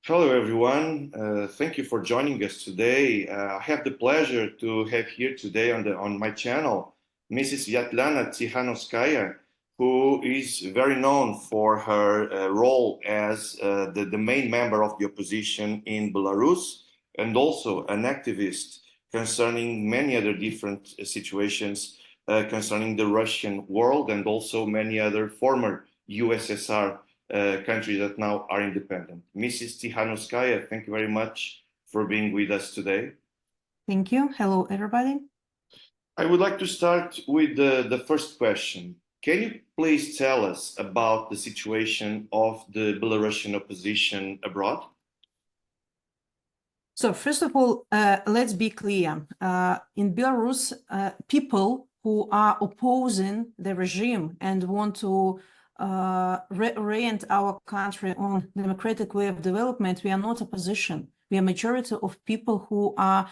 Hello, everyone. Thank you for joining us today. I have the pleasure to have here today on my channel Mrs. Vyatlana Tsikhanouskaya, who is very known for her role as the main member of the opposition in Belarus and also an activist concerning many other different situations concerning the Russian world and also many other former USSR countries that now are independent. Mrs. Tsikhanouskaya, thank you very much for being with us today. Thank you. Hello, everybody. I would like to start with the first question. Can you please tell us about the situation of the Belarusian opposition abroad? So first of all, let's be clear. In Belarus, people who are opposing the regime and want to reorient our country on democratic way of development, we are not opposition. We are majority of people who are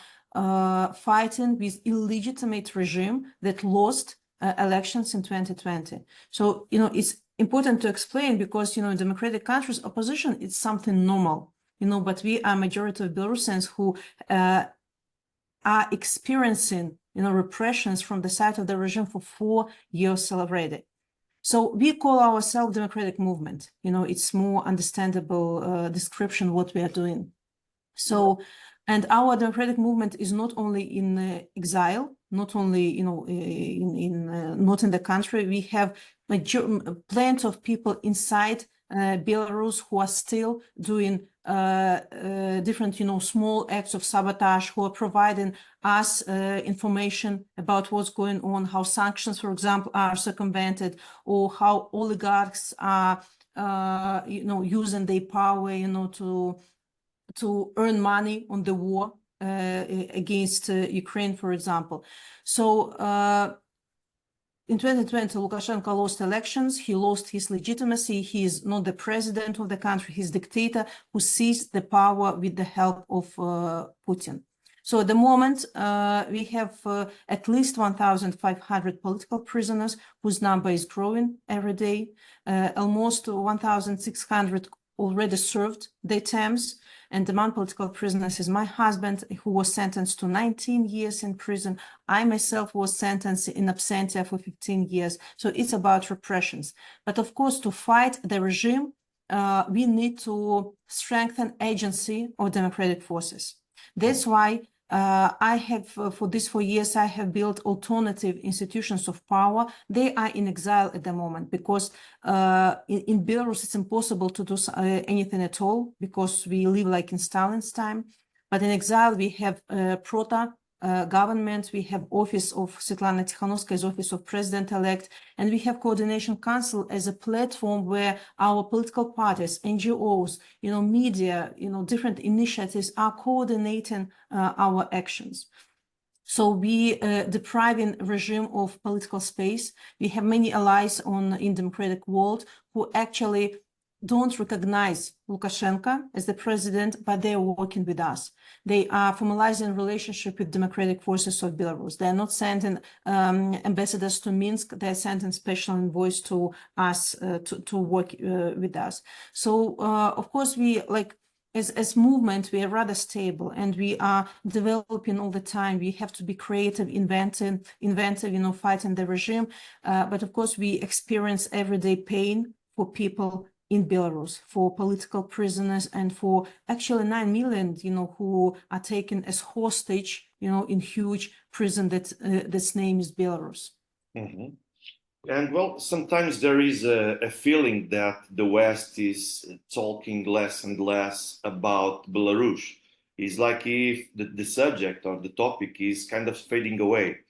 fighting with illegitimate regime that lost elections in 2020. So, it's important to explain because, in democratic countries, opposition is something normal. But we are majority of Belarusians who are experiencing, repressions from the side of the regime for 4 years already. So we call ourselves democratic movement. It's more understandable description what we are doing. So, and our democratic movement is not only in exile, not only, not in the country. We have plenty of people inside Belarus who are still doing different, small acts of sabotage, who are providing us information about what's going on, how sanctions, for example, are circumvented, or how oligarchs are, using their power, to earn money on the war against Ukraine, for example. So in 2020, Lukashenko lost elections. He lost his legitimacy. He is not the president of the country. He's dictator who seized the power with the help of Putin. So at the moment, we have at least 1,500 political prisoners whose number is growing every day. Almost 1,600 already served their terms. And among political prisoners is my husband, who was sentenced to 19 years in prison. I myself was sentenced in absentia for 15 years. So it's about repressions. But of course, to fight the regime, we need to strengthen agency of democratic forces. That's why I have, for these 4 years, I have built alternative institutions of power. They are in exile at the moment because in Belarus, it's impossible to do anything at all because we live like in Stalin's time. But in exile, we have government, we have office of Svetlana Tikhanovskaya's office of president-elect, and we have coordination council as a platform where our political parties, NGOs, media, different initiatives are coordinating our actions. So we depriving regime of political space. We have many allies in democratic world who actually don't recognize Lukashenko as the president, but they are working with us. They are formalizing relationship with democratic forces of Belarus. They are not sending ambassadors to Minsk. They are sending special envoys to us to work with us. So, of course, we as movement, we are rather stable and we are developing all the time. We have to be creative, inventive, fighting the regime. But of course, we experience everyday pain for people in Belarus, for political prisoners, and for actually 9 million, who are taken as hostage, in huge prison that's name is Belarus. Mm-hmm. And well, sometimes there is a feeling that the West is talking less and less about Belarus. It's like if the subject or the topic is kind of fading away.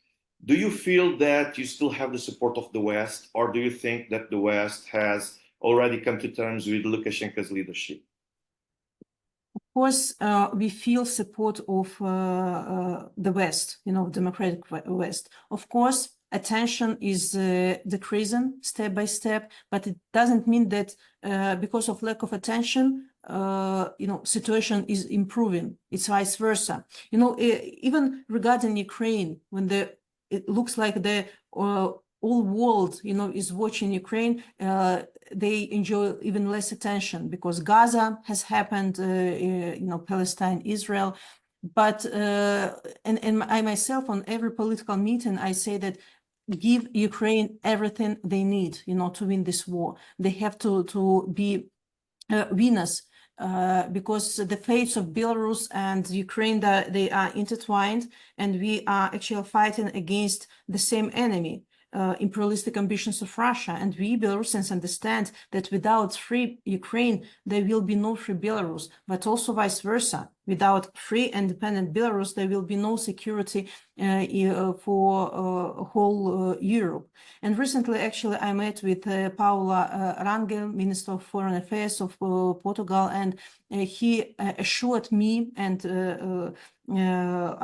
Do you feel that you still have the support of the West, or do you think that the West has already come to terms with Lukashenko's leadership? Of course, we feel support of the West, democratic West. Of course, attention is decreasing step by step, but it doesn't mean that because of lack of attention, situation is improving. It's vice versa. Even regarding Ukraine, when it looks like the all world, you know, is watching Ukraine, they enjoy even less attention because Gaza has happened, you know, Palestine, Israel. But and I myself on every political meeting, I say that give Ukraine everything they need, you know, to win this war. They have to be winners. Because the fates of Belarus and Ukraine, they are intertwined, and we are actually fighting against the same enemy, imperialistic ambitions of Russia. And we Belarusians understand that without free Ukraine, there will be no free Belarus, but also vice versa. Without free and independent Belarus, there will be no security for whole Europe. And recently, actually, I met with Paula Rangel, Minister of Foreign Affairs of Portugal, and he assured me and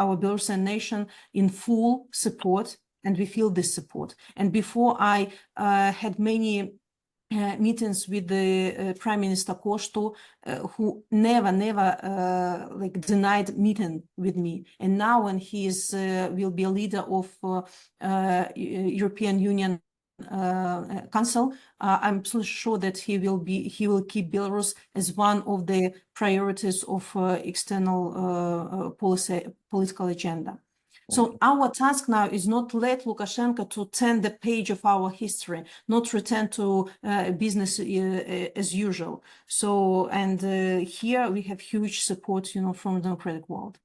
our Belarusian nation in full support, and we feel this support. And before I had many meetings with the Prime Minister Kosto, who never like denied meeting with me. And now when he is will be a leader of European Union Council, I'm absolutely sure that he will keep Belarus as one of the priorities of external political agenda. So our task now is not let Lukashenko to turn the page of our history, not return to business as usual. So, and here we have huge support, you know, from the democratic world.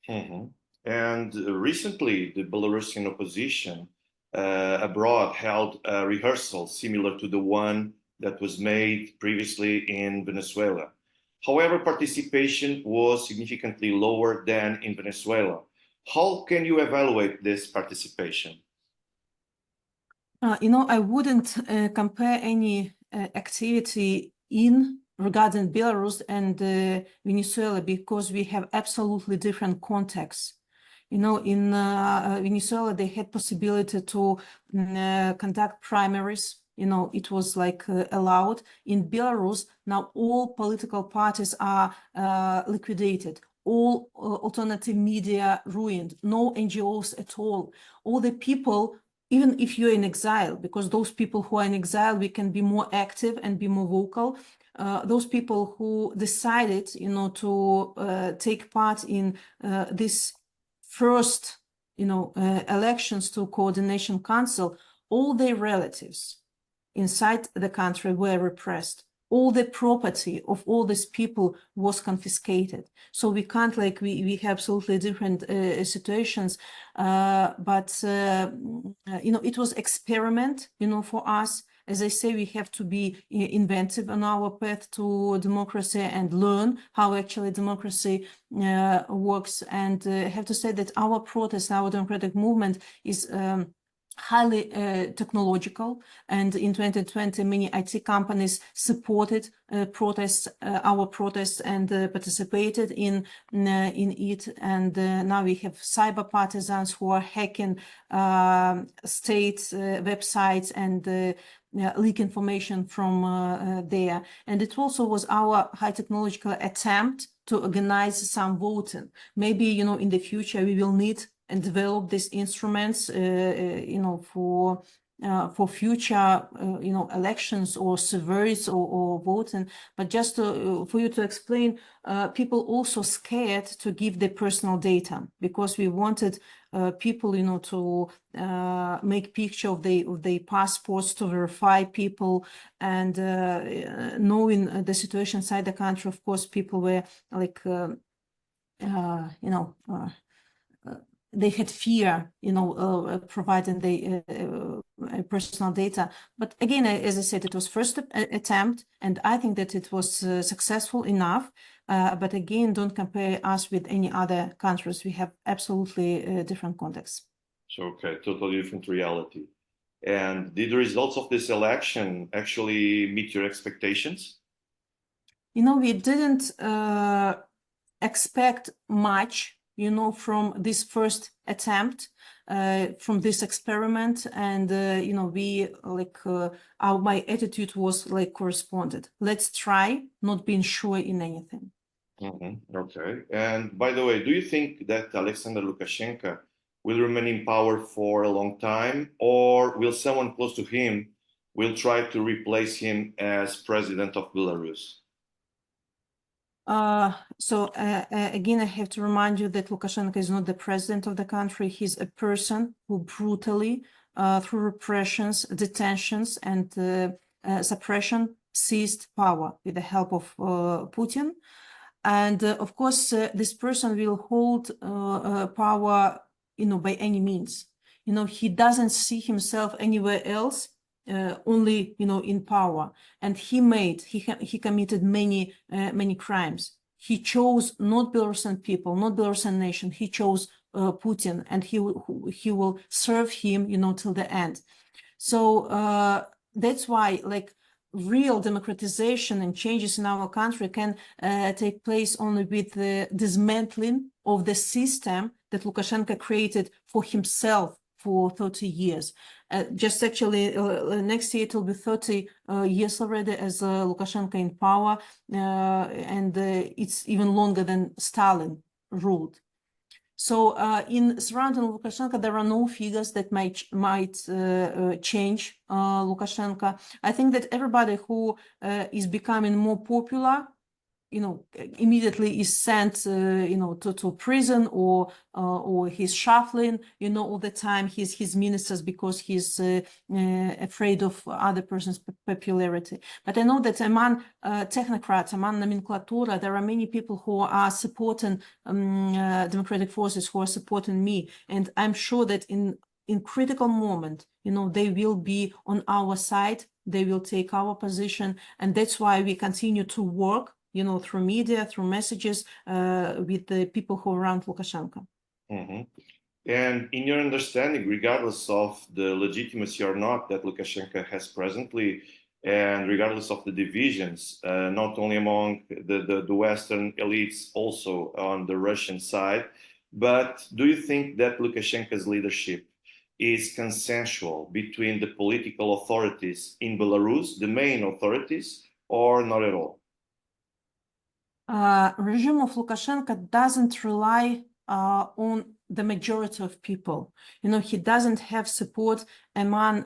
And recently, the Belarusian opposition abroad held a rehearsal similar to the one that was made previously in Venezuela. However, participation was significantly lower than in Venezuela. How can you evaluate this participation? You know, I wouldn't compare any activity regarding Belarus and Venezuela because we have absolutely different contexts. You know, in Venezuela, they had possibility to conduct primaries. You know, it was like allowed. In Belarus, now all political parties are liquidated. All alternative media ruined, no NGOs at all. All the people, even if you're in exile, because those people who are in exile, we can be more active and be more vocal. Those people who decided, you know, to take part in this first, you know, elections to Coordination Council, all their relatives inside the country were repressed. All the property of all these people was confiscated. So we can't, like, we have absolutely different situations, but, you know, it was experiment, you know, for us. As I say, we have to be inventive on our path to democracy and learn how actually democracy works. And I have to say that our protest, our democratic movement is highly technological, and in 2020 many IT companies supported our protests and participated in it, and now we have cyber partisans who are hacking state websites and leak information from there. And it also was our high technological attempt to organize some voting. Maybe, you know, in the future we will need and develop these instruments, you know, for future, you know, elections or surveys or voting. But just for you to explain, people also scared to give their personal data because we wanted people, you know, to make picture of their passports, to verify people, and knowing the situation inside the country. Of course, people were like, you know, they had fear, you know, providing the personal data. But again, as I said, it was first attempt, and I think that it was successful enough. But again, don't compare us with any other countries. We have absolutely different contexts. So, okay, totally different reality. And did the results of this election actually meet your expectations? You know, we didn't expect much, you know, from this first attempt, from this experiment, and you know, we like my attitude was like corresponded. Let's try, not being sure in anything. Okay. And by the way, do you think that Alexander Lukashenko will remain in power for a long time, or will someone close to him will try to replace him as president of Belarus? Again, I have to remind you that Lukashenko is not the president of the country. He's a person who brutally, through repressions, detentions, and suppression, seized power with the help of Putin. And of course, this person will hold power, by any means. He doesn't see himself anywhere else, only, in power. And he committed many crimes. He chose not Belarusian people, not Belarusian nation. He chose Putin, and he will serve him, till the end. So that's why, like, real democratization and changes in our country can take place only with the dismantling of the system that Lukashenko created for himself for 30 years. Just actually, next year it will be 30 years already as Lukashenko in power, and it's even longer than Stalin ruled. So in surrounding Lukashenko, there are no figures that might change Lukashenko. I think that everybody who is becoming more popular, immediately is sent, to prison, or he's shuffling, all the time his ministers, because he's afraid of other person's popularity. But I know that among technocrats, among nomenclatura, there are many people who are supporting democratic forces, who are supporting me, and I'm sure that in critical moment, they will be on our side. They will take our position, and that's why we continue to work, through media, through messages, with the people who are around Lukashenko. Mm-hmm. And in your understanding, regardless of the legitimacy or not that Lukashenko has presently, and regardless of the divisions, not only among the Western elites, also on the Russian side, but do you think that Lukashenko's leadership is consensual between the political authorities in Belarus, the main authorities, or not at all? Regime of Lukashenko doesn't rely on the majority of people. He doesn't have support among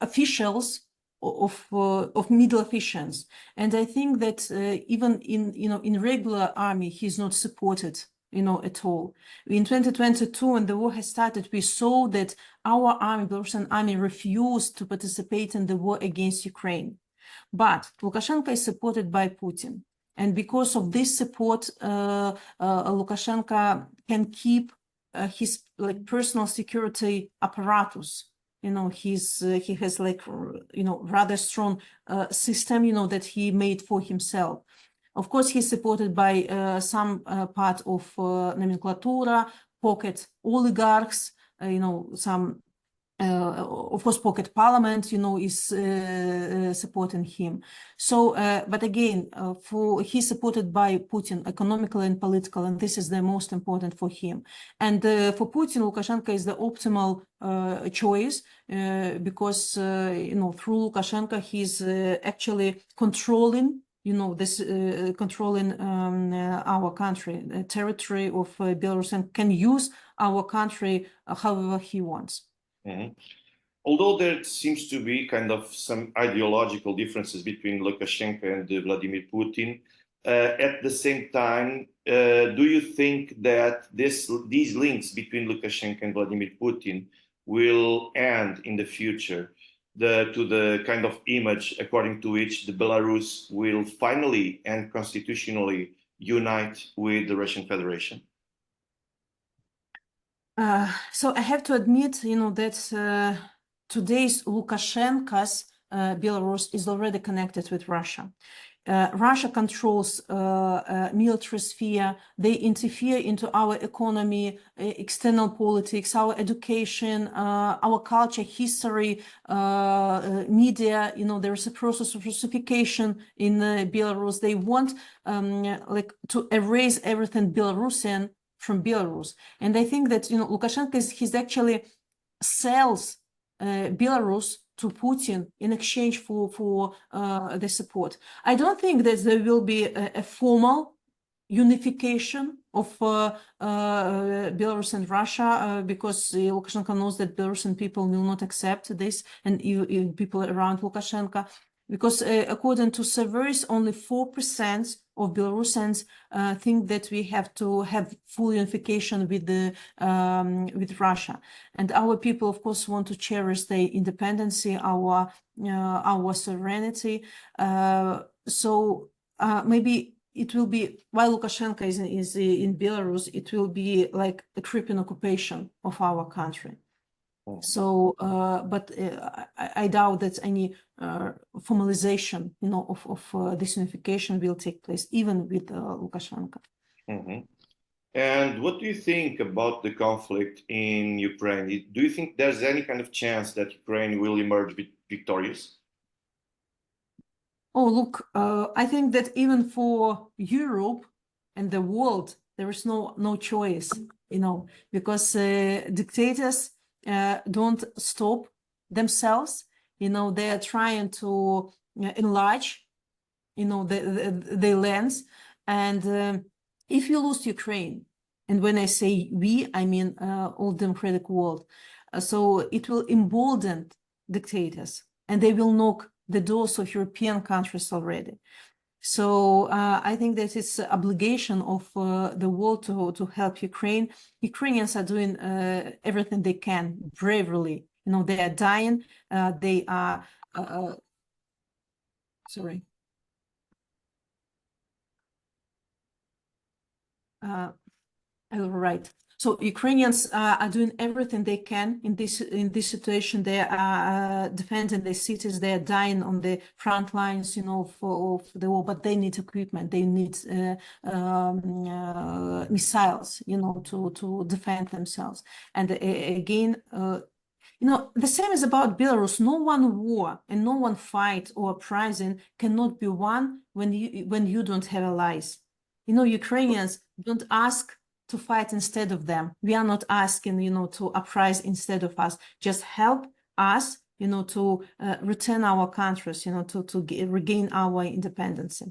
officials of middle officials, and I think that even in regular army, he's not supported at all. In 2022, when the war has started, we saw that our army, Belarusian army, refused to participate in the war against Ukraine. But Lukashenko is supported by Putin. And because of this support, Lukashenko can keep his personal security apparatus. He has rather strong system, that he made for himself. Of course, he's supported by some part of nomenclatura, pocket oligarchs, some, of course, pocket parliament, is supporting him. So, but again, he's supported by Putin economically and politically, and this is the most important for him. And for Putin, Lukashenko is the optimal choice because, through Lukashenko, he's actually controlling controlling our country, the territory of Belarus, and can use our country however he wants. Mm-hmm. Although there seems to be kind of some ideological differences between Lukashenko and Vladimir Putin, at the same time, do you think that these links between Lukashenko and Vladimir Putin will end in the future? To the kind of image according to which the Belarus will finally and constitutionally unite with the Russian Federation? So I have to admit, that today's Lukashenko's Belarus is already connected with Russia. Russia controls military sphere. They interfere into our economy, external politics, our education, our culture, history, media. There is a process of Russification in Belarus. They want to erase everything Belarusian from Belarus. And I think that Lukashenko he's actually sells Belarus to Putin in exchange for the support. I don't think that there will be a formal unification of Belarus and Russia, because Lukashenko knows that Belarusian people will not accept this, and even people around Lukashenko, because according to surveys, only 4% of Belarusians think that we have to have full unification with Russia, and our people, of course, want to cherish their independence, our sovereignty. So maybe it will be, while Lukashenko is in Belarus, it will be like a creeping occupation of our country. So, but I doubt that any formalization, of this unification will take place, even with Lukashenko. Mm-hmm. And what do you think about the conflict in Ukraine? Do you think there's any kind of chance that Ukraine will emerge victorious? Oh, look, I think that even for Europe and the world, there is no choice, because dictators don't stop themselves. They are trying to enlarge, their lands. And if you lose Ukraine, and when I say we, I mean all democratic world, so it will embolden dictators, and they will knock the doors of European countries already. So I think that it's an obligation of the world to help Ukraine. Ukrainians are doing everything they can bravely. They are dying. They are sorry. Right. So Ukrainians are doing everything they can in this situation. They are defending their cities. They are dying on the front lines, of the war. But they need equipment. They need missiles, to defend themselves. And again, the same is about Belarus. No one war and no one fight or uprising cannot be won when you don't have allies. Ukrainians don't ask to fight instead of them. We are not asking, to uprise instead of us. Just help us, to return our countries, to regain our independence.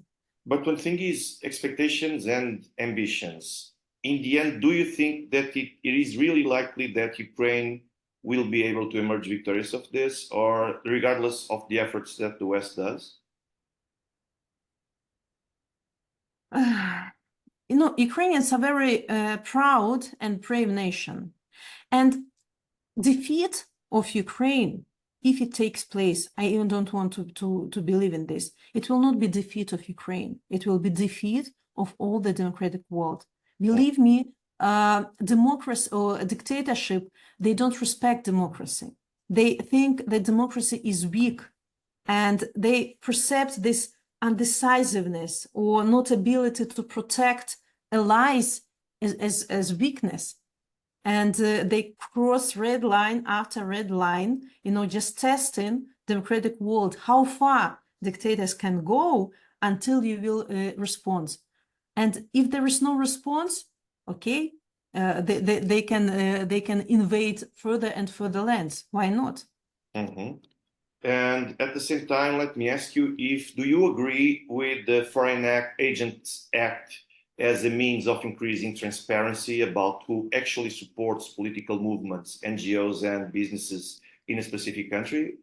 But one thing is expectations and ambitions. In the end, do you think that it is really likely that Ukraine will be able to emerge victorious of this, or regardless of the efforts that the West does? Ukrainians are very proud and brave nation, and defeat of Ukraine, if it takes place, I even don't want to believe in this. It will not be defeat of Ukraine. It will be defeat of all the democratic world. Believe me, democracy or dictatorship, they don't respect democracy. They think that democracy is weak, and they perceive this undecisiveness or not ability to protect allies as weakness. And they cross red line after red line, just testing democratic world, how far dictators can go until you will respond. And if there is no response, okay, they can invade further and further lands. Why not? Mm-hmm. And at the same time, let me ask you, do you agree with the Foreign Agents Act as a means of increasing transparency about who actually supports political movements, NGOs, and businesses in a specific country?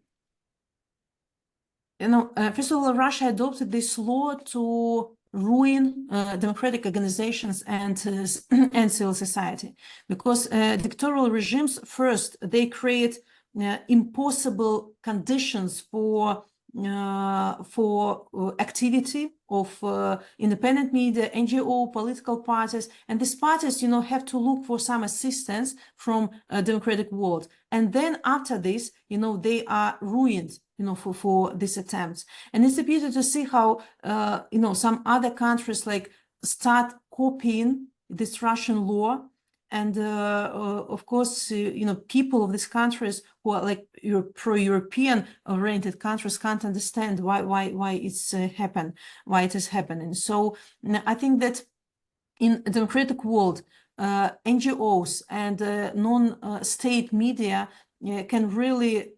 First of all, Russia adopted this law to ruin democratic organizations and civil society, because dictatorial regimes, first, they create impossible conditions for activity of independent media, NGO, political parties, and these parties, have to look for some assistance from democratic world, and then after this, they are ruined, for these attempts. And it's a pity to see how, some other countries start copying this Russian law. And of course, people of these countries who are pro-European oriented countries can't understand why it's why it is happening. So I think that in a democratic world, NGOs and non-state media can really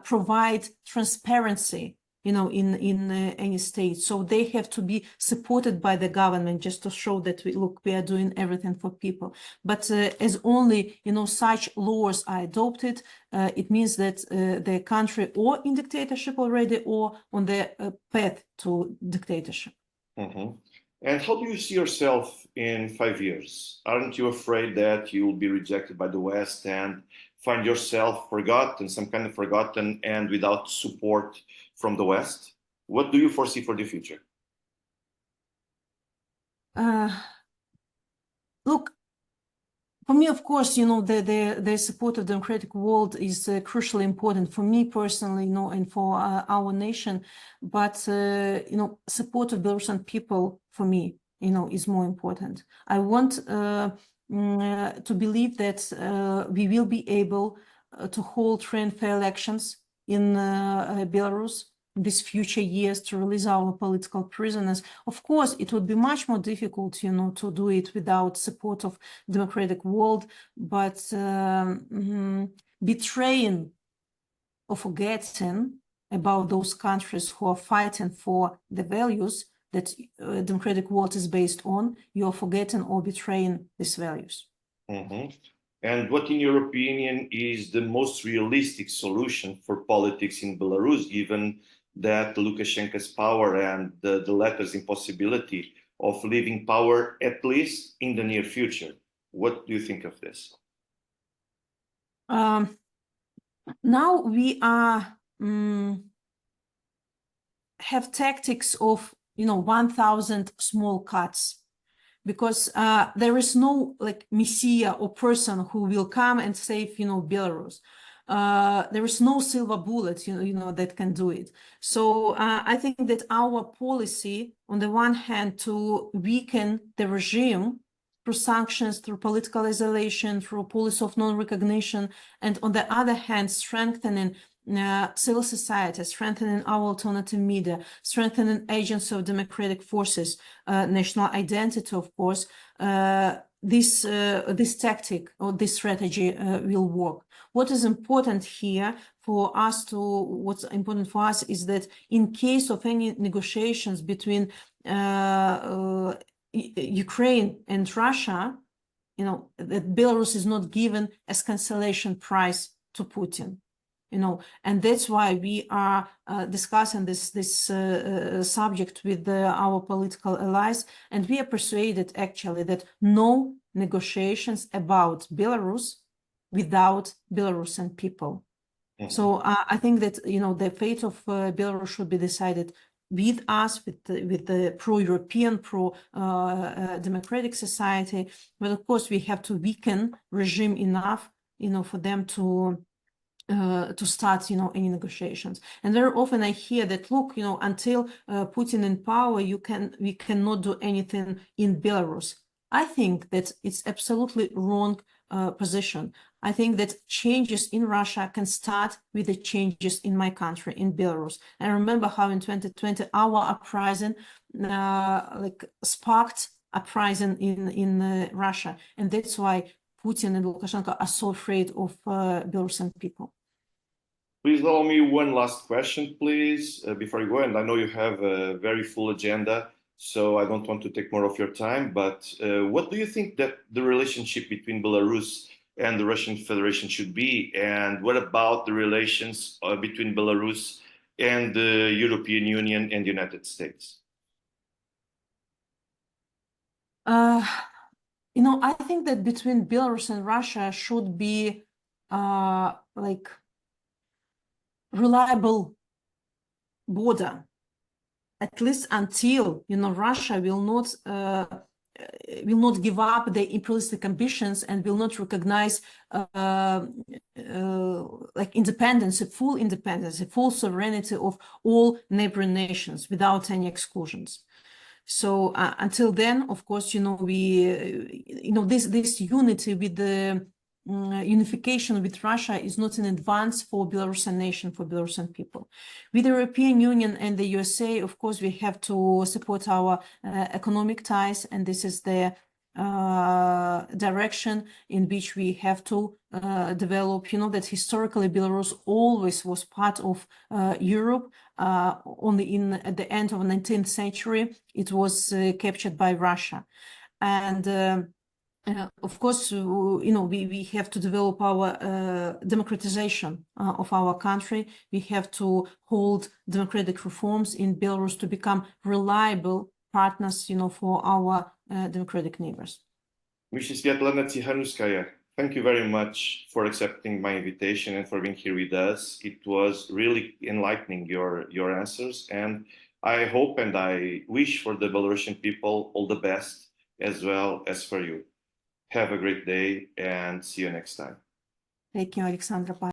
provide transparency in any state. So they have to be supported by the government just to show that we are doing everything for people. But as only, such laws are adopted, it means that the country or in dictatorship already or on the path to dictatorship. Mm-hmm. And how do you see yourself in 5 years? Aren't you afraid that you will be rejected by the West and find yourself forgotten, some kind of forgotten and without support from the West? What do you foresee for the future? Look, for me, of course, the support of democratic world is crucially important for me personally, and for our nation. But, support of Belarusian people for me, is more important. I want to believe that we will be able to hold free and fair elections in Belarus these future years, to release our political prisoners. Of course, it would be much more difficult, to do it without support of democratic world, but betraying or forgetting about those countries who are fighting for the values that democratic world is based on, you are forgetting or betraying these values. Mm-hmm. And what, in your opinion, is the most realistic solution for politics in Belarus, given that Lukashenko's power and the latter's impossibility of leaving power, at least in the near future? What do you think of this? Now we are have tactics of 1,000 small cuts, because there is no messiah or person who will come and save Belarus. There is no silver bullet, that can do it. So I think that our policy, on the one hand, to weaken the regime through sanctions, through political isolation, through a policy of non-recognition, and on the other hand, strengthening civil society, strengthening our alternative media, strengthening agents of democratic forces, national identity, of course, this tactic or this strategy will work. What is important here what's important for us is that in case of any negotiations between Ukraine and Russia, that Belarus is not given as cancellation price to Putin. And that's why we are discussing this subject with our political allies, and we are persuaded actually that no negotiations about Belarus without Belarusian people. Mm-hmm. So I think that the fate of Belarus should be decided with us, with the pro-European, pro-democratic society. But of course, we have to weaken regime enough, for them to start, any negotiations. And very often I hear that, look, until Putin in power, we cannot do anything in Belarus. I think that it's absolutely wrong position. I think that changes in Russia can start with the changes in my country, in Belarus. I remember how in 2020 our uprising sparked uprising in Russia, and that's why Putin and Lukashenko are so afraid of Belarusian people. Please allow me one last question, please, before you go. And I know you have a very full agenda, so I don't want to take more of your time. But what do you think that the relationship between Belarus and the Russian Federation should be? And what about the relations between Belarus and the European Union and the United States? I think that between Belarus and Russia should be reliable border, at least until Russia will not give up the imperialistic ambitions and will not recognize independence, a full sovereignty of all neighboring nations without any exclusions. So until then, of course, this unity with the unification with Russia is not in advance for Belarusian nation, for Belarusian people. With the European Union and the USA, of course, we have to support our economic ties, and this is the direction in which we have to develop. You know that historically Belarus always was part of Europe. Only at the end of the 19th century, it was captured by Russia. And of course, you know, we have to develop our democratization of our country. We have to hold democratic reforms in Belarus to become reliable partners, you know, for our democratic neighbors. Mrs. Svetlana Tsikhanouskaya, thank you very much for accepting my invitation and for being here with us. It was really enlightening, your answers, and I hope and I wish for the Belarusian people all the best, as well as for you. Have a great day and see you next time. Thank you, Alexandra. Bye.